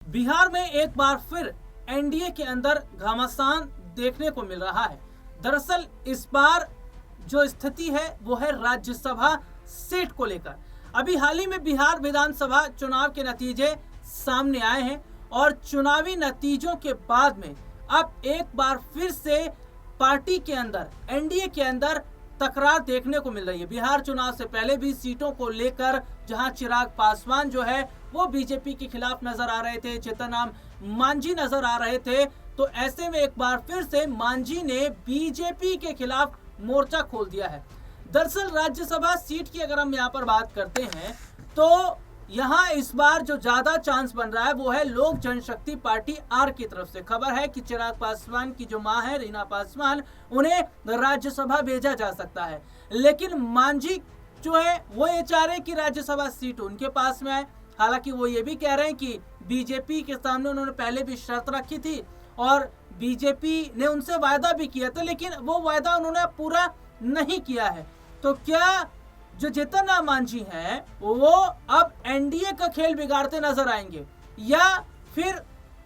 बिहार में एक बार फिर एनडीए के अंदर घमासान देखने को मिल रहा है। दरअसल इस बार जो स्थिति है वो है राज्यसभा सीट को लेकर। अभी हाल ही में बिहार विधानसभा चुनाव के नतीजे सामने आए हैं और चुनावी नतीजों के बाद में अब एक बार फिर से पार्टी के अंदर, एनडीए के अंदर तकरार देखने को मिल रही है। बिहार चुनाव से पहले भी सीटों को लेकर जहां चिराग पासवान जो है वो बीजेपी के खिलाफ नजर आ रहे थे, जीतन राम मांझी नजर आ रहे थे, तो ऐसे में एक बार फिर से मांझी ने बीजेपी के खिलाफ मोर्चा खोल दिया है। दरअसल राज्यसभा सीट की अगर हम यहाँ पर बात करते हैं तो यहाँ इस बार जो ज्यादा चांस बन रहा है वो है लोक जनशक्ति पार्टी आर की तरफ से। खबर है कि चिराग पासवान की जो मां है रीना पासवान, उन्हें राज्यसभा भेजा जा सकता है, लेकिन मांझी जो है वो ये चाह रहे हैं कि राज्यसभा सीट उनके पास में आए। हालांकि वो ये भी कह रहे हैं कि बीजेपी के सामने उन्होंने पहले भी शर्त रखी थी और बीजेपी ने उनसे वायदा भी किया था, लेकिन वो वायदा उन्होंने पूरा नहीं किया है। तो क्या जो जीतन राम मांझी हैं वो अब एनडीए का खेल बिगाड़ते नजर आएंगे या फिर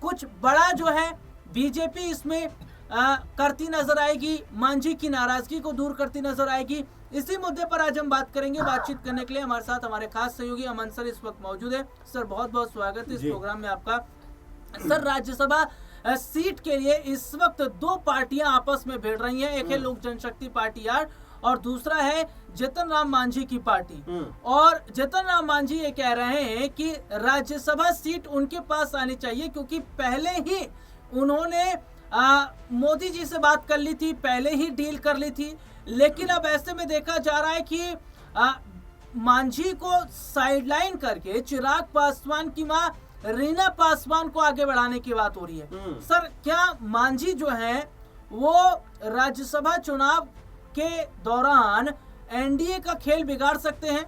कुछ बड़ा जो है बीजेपी इसमें करती नजर आएगी, मांझी की नाराजगी को दूर करती नजर आएगी? इसी मुद्दे पर आज हम बात करेंगे। बातचीत करने के लिए हमारे साथ हमारे खास सहयोगी अमन सर इस वक्त मौजूद है। सर बहुत बहुत स्वागत है इस प्रोग्राम में आपका। सर, राज्यसभा सीट के लिए इस वक्त दो पार्टियां आपस में भिड़ रही हैं, एक है लोक जनशक्ति पार्टी आर और दूसरा है जीतन राम मांझी की पार्टी। और जीतन राम मांझी ये कह रहे हैं कि राज्यसभा सीट उनके पास आनी चाहिए क्योंकि पहले ही उन्होंने मोदी जी से बात कर ली थी, पहले ही डील कर ली थी, लेकिन अब ऐसे में देखा जा रहा है कि मांझी को साइडलाइन करके चिराग पासवान की मां रीना पासवान को आगे बढ़ाने की बात हो रही है। सर, क्या मांझी जो है वो राज्यसभा चुनाव के दौरान एनडीए का खेल बिगाड़ सकते हैं?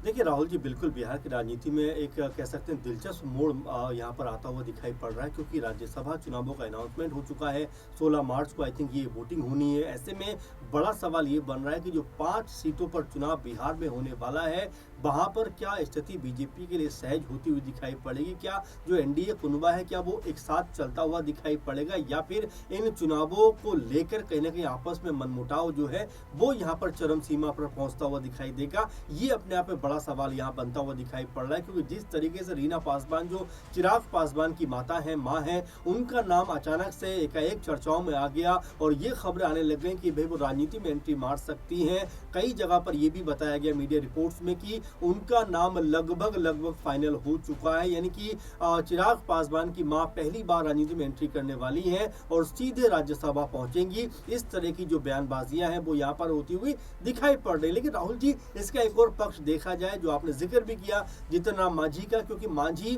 देखिए राहुल जी, बिल्कुल बिहार की राजनीति में एक कह सकते हैं दिलचस्प मोड़ यहाँ पर आता हुआ दिखाई पड़ रहा है, क्योंकि राज्यसभा चुनावों का अनाउंसमेंट हो चुका है। 16 मार्च को आई थिंक ये वोटिंग होनी है। ऐसे में बड़ा सवाल ये बन रहा है कि जो 5 सीटों पर चुनाव बिहार में होने वाला है, वहाँ पर क्या स्थिति बीजेपी के लिए सहज होती हुई दिखाई पड़ेगी? क्या जो एनडीए कुनबा है क्या वो एक साथ चलता हुआ दिखाई पड़ेगा, या फिर इन चुनावों को लेकर कहीं ना कहीं आपस में मनमुटाव जो है वो यहाँ पर चरम सीमा पर पहुंचता हुआ दिखाई देगा? ये अपने आप में बड़ा सवाल यहाँ बनता हुआ दिखाई पड़ रहा है, क्योंकि जिस तरीके से रीना पासवान जो चिराग पासवान की माता है, माँ है, उनका नाम अचानक से एकाएक चर्चाओं में आ गया और ये खबरें आने लग गई कि भाई वो राजनीति में एंट्री मार सकती हैं। कई जगह पर यह भी बताया गया मीडिया रिपोर्ट्स में कि उनका नाम लगभग फाइनल हो चुका है, यानी कि चिराग पासवान की मां पहली बार राजनीति में एंट्री करने वाली हैं और सीधे राज्यसभा पहुंचेंगी। इस तरह की जो बयानबाजियां हैं वो यहाँ पर होती हुई दिखाई पड़ रही। लेकिन राहुल जी, इसका एक और पक्ष देखा जाए, जो आपने जिक्र भी किया जीतन राम मांझी का, क्योंकि मांझी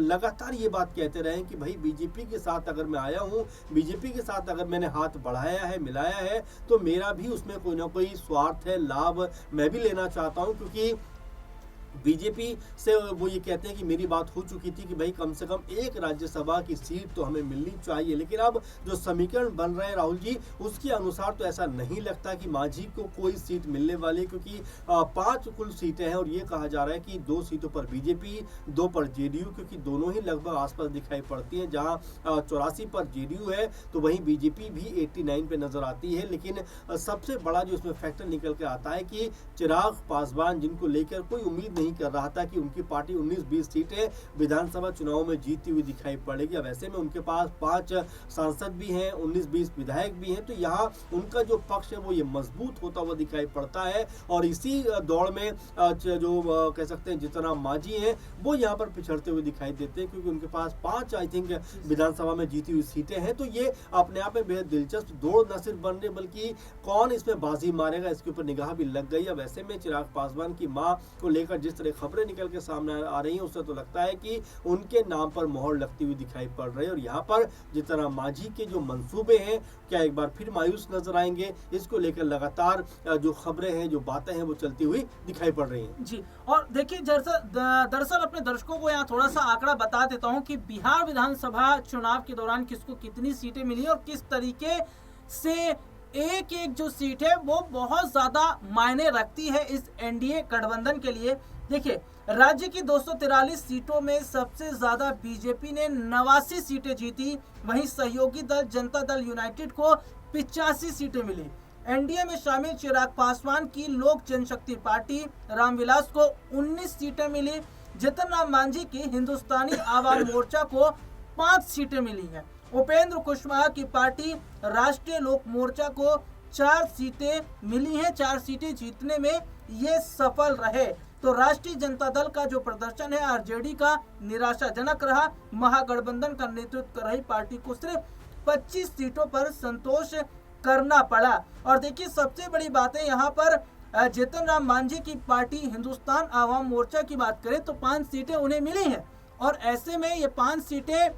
लगातार ये बात कहते रहे कि भाई बीजेपी के साथ अगर मैं आया हूँ, बीजेपी के साथ अगर मैंने हाथ बढ़ाया है, मिलाया है, तो मेरा भी उसमें कोई ना कोई स्वार्थ है, लाभ मैं भी लेना चाहता हूँ। क्योंकि बीजेपी से वो ये कहते हैं कि मेरी बात हो चुकी थी कि भाई कम से कम एक राज्यसभा की सीट तो हमें मिलनी चाहिए, लेकिन अब जो समीकरण बन रहे हैं राहुल जी, उसके अनुसार तो ऐसा नहीं लगता कि मांझी को कोई सीट मिलने वाली है, क्योंकि 5 कुल सीटें हैं और ये कहा जा रहा है कि 2 सीटों पर बीजेपी, 2 पर जेडीयू, क्योंकि दोनों ही लगभग आसपास दिखाई पड़ती हैं। जहां 84 पर जेडीयू है तो वहीं बीजेपी भी 89 पे नजर आती है। लेकिन सबसे बड़ा जो इसमें फैक्टर निकल के आता है कि चिराग पासवान, जिनको लेकर कोई उम्मीद नहीं कर रहा था कि उनकी पार्टी 19-20 सीटें विधानसभा चुनाव में जीतती हुई दिखाई पड़ेगी, अब ऐसे में उनके पास 5 सांसद भी हैं, 19-20 विधायक भी हैं, तो यहाँ उनका जो पक्ष है वो ये मजबूत होता हुआ दिखाई पड़ता है। और इसी दौड़ में जो कह सकते हैं जीतन राम मांझी हैं वो यहाँ पर पिछड़ते हुए दिखाई देते हैं, क्योंकि उनके पास 5 आई थिंक विधानसभा में जीती हुई सीटें हैं। तो ये अपने आप में बेहद दिलचस्प दौड़ न सिर्फ बन रही, बल्कि कौन इसमें बाजी मारेगा इसके ऊपर निगाह भी लग गई। अब ऐसे में चिराग पासवान की मां को लेकर जिस तरह खबरें निकल के सामने आ रही हैं, उससे तो लगता है कि उनके नाम पर मोहर लगती हुई दिखाई पड़ रही है। और यहाँ पर जीतन राम मांझी के जो मंसूबे हैं क्या एक बार फिर मायूस नजर आएंगे, इसको लेकर लगातार जो खबरें हैं, जो बातें हैं, वो चलती हुई दिखाई पड़ रही हैं जी। और देखिए, दरअसल अपने दर्शकों को यहाँ थोड़ा सा आंकड़ा बता देता हूँ कि बिहार विधानसभा चुनाव के दौरान किसको कितनी सीटें मिली और किस तरीके से एक जो सीट है वो बहुत ज्यादा मायने रखती है इस एनडीए गठबंधन के लिए। देखिए, राज्य की 243 सीटों में सबसे ज्यादा बीजेपी ने 89 सीटें जीती, वहीं सहयोगी दल जनता दल यूनाइटेड को 85 सीटें मिली। एनडीए में शामिल चिराग पासवान की लोक जनशक्ति पार्टी रामविलास को 19 सीटें मिली। जितन राम मांझी की हिंदुस्तानी आवाम मोर्चा को 5 सीटें मिली हैं। उपेंद्र कुशवाहा की पार्टी राष्ट्रीय लोक मोर्चा को 4 सीटें मिली हैं। 4 सीटें जीतने में ये सफल रहे। तो राष्ट्रीय जनता दल का जो प्रदर्शन है आरजेडी का निराशाजनक रहा। महागठबंधन का नेतृत्व कर रही पार्टी को सिर्फ 25 सीटों पर संतोष करना पड़ा। और देखिए, सबसे बड़ी बात है यहाँ पर जीतन राम मांझी की पार्टी हिंदुस्तान आवाम मोर्चा की बात करें तो 5 सीटें उन्हें मिली हैं, और ऐसे में ये 5 सीटें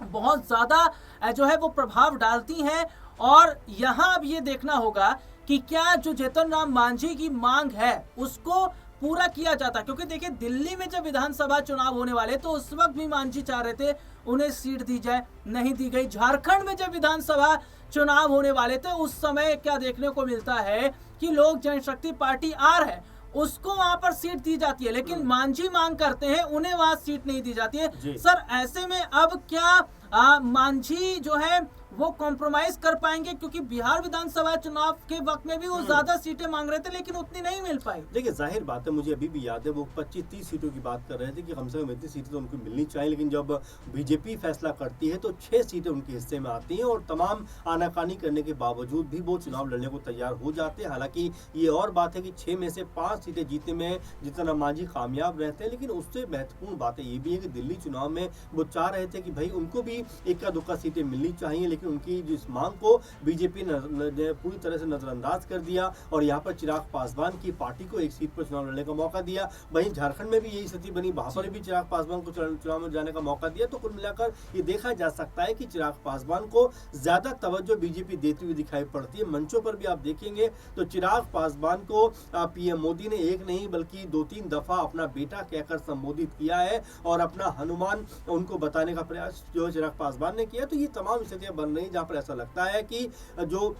बहुत ज्यादा जो है वो प्रभाव डालती हैं। और यहाँ अब ये देखना होगा कि क्या जो जीतन राम मांझी की मांग है उसको पूरा किया जाता, क्योंकि देखिए दिल्ली में जब विधानसभा चुनाव होने वाले तो उस वक्त भी मांझी चाह रहे थे उन्हें सीट दी जाए, नहीं दी गई। झारखंड में जब विधानसभा चुनाव होने वाले थे उस समय क्या देखने को मिलता है कि लोक जनशक्ति पार्टी आर है उसको वहां पर सीट दी जाती है, लेकिन मांझी मांग करते हैं उन्हें वहां सीट नहीं दी जाती है। सर, ऐसे में अब क्या मांझी जो है वो कॉम्प्रोमाइज कर पाएंगे, क्योंकि बिहार विधानसभा चुनाव के वक्त में भी वो ज्यादा सीटें मांग रहे थे लेकिन उतनी नहीं मिल पाई। देखिए, जाहिर बात है, मुझे अभी भी याद है वो 25-30 सीटों की बात कर रहे थे कि कम से कम इतनी सीटें तो उनको मिलनी चाहिए, लेकिन जब बीजेपी फैसला करती है तो 6 सीटें उनके हिस्से में आती हैं और तमाम आनाकानी करने के बावजूद भी वो चुनाव लड़ने को तैयार हो जाते हैं। हालांकि ये और बात है कि 6 में से 5 सीटें जीतने में जितना मांझी कामयाब रहते हैं, लेकिन उससे महत्वपूर्ण बात ये भी है कि दिल्ली चुनाव में वो चाह रहे थे कि भाई उनको भी इक्का दुक्का सीटें मिलनी चाहिए, लेकिन उनकी जिस मांग को बीजेपी ने पूरी तरह से नजरअंदाज कर दिया और यहाँ पर चिराग पासवान की पार्टी को एक सीट पर चुनाव लड़ने का मौका दिया। वहीं झारखंड में भी यही स्थिति बनी, वहां पर भी चिराग पासवान को चुनाव में जाने का मौका दिया। तो कुल मिलाकर ये देखा जा सकता है कि चिराग पासवान को ज्यादा तवज्जो बीजेपी देती हुई दिखाई पड़ती है। मंचों पर भी आप देखेंगे तो चिराग पासवान को पीएम मोदी ने एक नहीं बल्कि 2-3 दफा अपना बेटा कहकर संबोधित किया है और अपना हनुमान उनको बताने का प्रयास जो चिराग पासवान ने किया। तो ये तमाम स्थितियां बन रही जहां पर ऐसा लगता है कि जो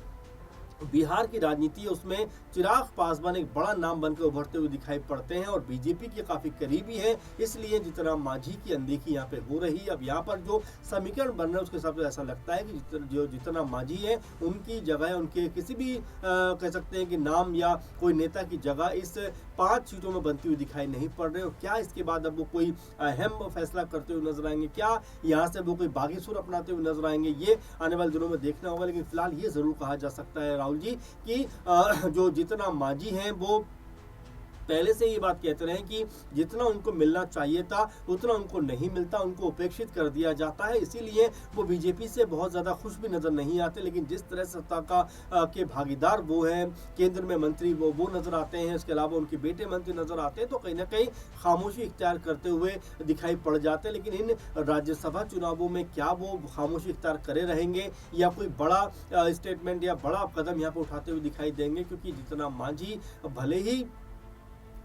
बिहार की राजनीति है उसमें चिराग पासवान एक बड़ा नाम बनकर उभरते हुए दिखाई पड़ते हैं और बीजेपी के काफी करीबी है, इसलिए जीतन राम मांझी की अनदेखी यहाँ पे हो रही है। अब यहाँ पर जो समीकरण बन रहा है उसके हिसाब से ऐसा लगता है कि जो जीतन राम मांझी है उनकी जगह, उनके किसी भी कह सकते हैं कि नाम या कोई नेता की जगह इस 5 सीटों में बनती हुई दिखाई नहीं पड़ रहे। और क्या इसके बाद अब वो कोई अहम फैसला करते हुए नजर आएंगे, क्या यहाँ से वो कोई बागी सुर अपनाते हुए नजर आएंगे, ये आने वाले दिनों में देखना होगा। लेकिन फिलहाल ये जरूर कहा जा सकता है राहुल जी कि जो जीतन राम मांझी हैं वो पहले से ये बात कहते रहे कि जितना उनको मिलना चाहिए था उतना उनको नहीं मिलता, उनको उपेक्षित कर दिया जाता है, इसीलिए वो बीजेपी से बहुत ज़्यादा खुश भी नज़र नहीं आते। लेकिन जिस तरह सत्ता का के भागीदार वो हैं, केंद्र में मंत्री वो नज़र आते हैं, इसके अलावा उनके बेटे मंत्री नज़र आते हैं, तो कहीं ना कहीं खामोशी इख्तियार करते हुए दिखाई पड़ जाते हैं। लेकिन इन राज्यसभा चुनावों में क्या वो खामोशी इख्तियार करे रहेंगे या कोई बड़ा स्टेटमेंट या बड़ा कदम यहाँ पर उठाते हुए दिखाई देंगे, क्योंकि जीतन राम मांझी भले ही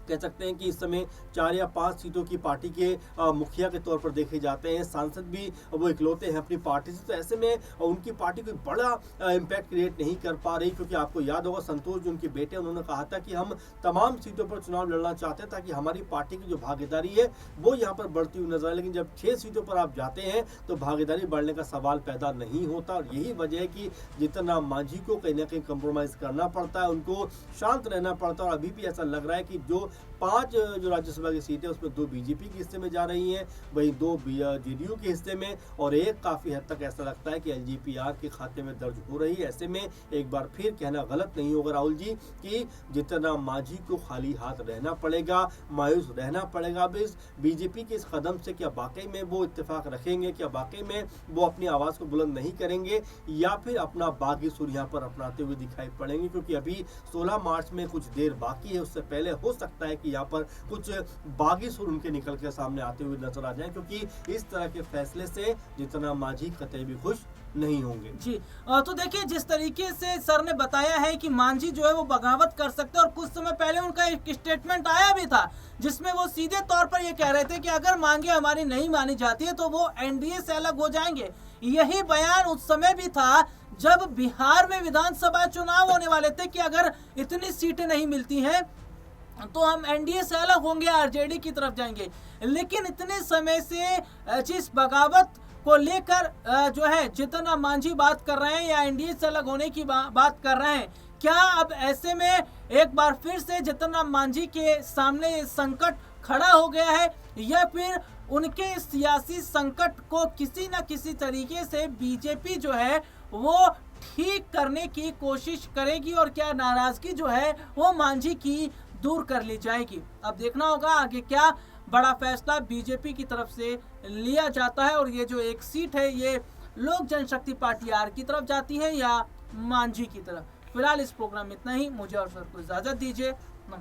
कह सकते हैं कि इस समय 4 या 5 सीटों की पार्टी के मुखिया के तौर पर देखे जाते हैं, सांसद भी वो इकलौते हैं अपनी पार्टी से, तो ऐसे में उनकी पार्टी कोई बड़ा इम्पैक्ट क्रिएट नहीं कर पा रही। क्योंकि आपको याद होगा संतोष जो उनके बेटे उन्होंने कहा था कि हम तमाम सीटों पर चुनाव लड़ना चाहते हैं ताकि हमारी पार्टी की जो भागीदारी है वो यहाँ पर बढ़ती हुई नजर आए। लेकिन जब 6 सीटों पर आप जाते हैं तो भागीदारी बढ़ने का सवाल पैदा नहीं होता और यही वजह है कि जीतन राम मांझी को कहीं ना कहीं कंप्रोमाइज करना पड़ता है, उनको शांत रहना पड़ता है। और अभी भी ऐसा लग रहा है कि जो 5 जो राज्यसभा की सीटें उसमें 2 बीजेपी के हिस्से में जा रही हैं, वहीं 2 जेडीयू के हिस्से में और एक काफ़ी हद तक ऐसा लगता है कि एलजीपीआर के खाते में दर्ज हो रही है। ऐसे में एक बार फिर कहना गलत नहीं होगा राहुल जी कि जीतन राम मांझी को खाली हाथ रहना पड़ेगा, मायूस रहना पड़ेगा। अब इस बीजेपी के इस कदम से क्या वाकई में वो इत्तेफाक रखेंगे, क्या वाकई में वो अपनी आवाज़ को बुलंद नहीं करेंगे या फिर अपना बागी सुर यहाँ पर अपनाते हुए दिखाई पड़ेंगे। क्योंकि अभी 16 मार्च में कुछ देर बाकी है, उससे पहले हो सकता है कि यहाँ पर कुछ बागी सुर उनके निकल के सामने आते हुए नजर आ जाए, क्योंकि इस तरह के फैसले से जीतन राम मांझी कतई भी खुश नहीं होंगे। जी, तो देखिए जिस तरीके से सर ने बताया है कि मांझी जो है वो बगावत कर सकते हैं और कुछ समय पहले उनका एक स्टेटमेंट आया भी था जिसमें वो सीधे तौर पर ये कह रहे थे कि अगर मांगे हमारी नहीं मानी जाती है तो वो एनडीए से अलग हो जाएंगे। यही बयान उस समय भी था जब बिहार में विधानसभा चुनाव होने वाले थे कि अगर इतनी सीटें नहीं मिलती हैं तो हम एनडीए से अलग होंगे, आरजेडी की तरफ जाएंगे। लेकिन इतने समय से जिस बगावत को लेकर जो है जीतन राम मांझी बात कर रहे हैं या एनडीए से अलग होने की बात कर रहे हैं, क्या अब ऐसे में एक बार फिर से जीतन राम मांझी के सामने संकट खड़ा हो गया है, या फिर उनके सियासी संकट को किसी न किसी तरीके से बीजेपी जो है वो ठीक करने की कोशिश करेगी, और क्या नाराजगी जो है वो मांझी की दूर कर ली जाएगी? अब देखना होगा आगे क्या बड़ा फैसला बीजेपी की तरफ से लिया जाता है, और ये जो एक सीट है ये लोक जनशक्ति पार्टी आर की तरफ जाती है या मांझी की तरफ। फिलहाल इस प्रोग्राम में इतना ही, मुझे और सर को इजाजत दीजिए।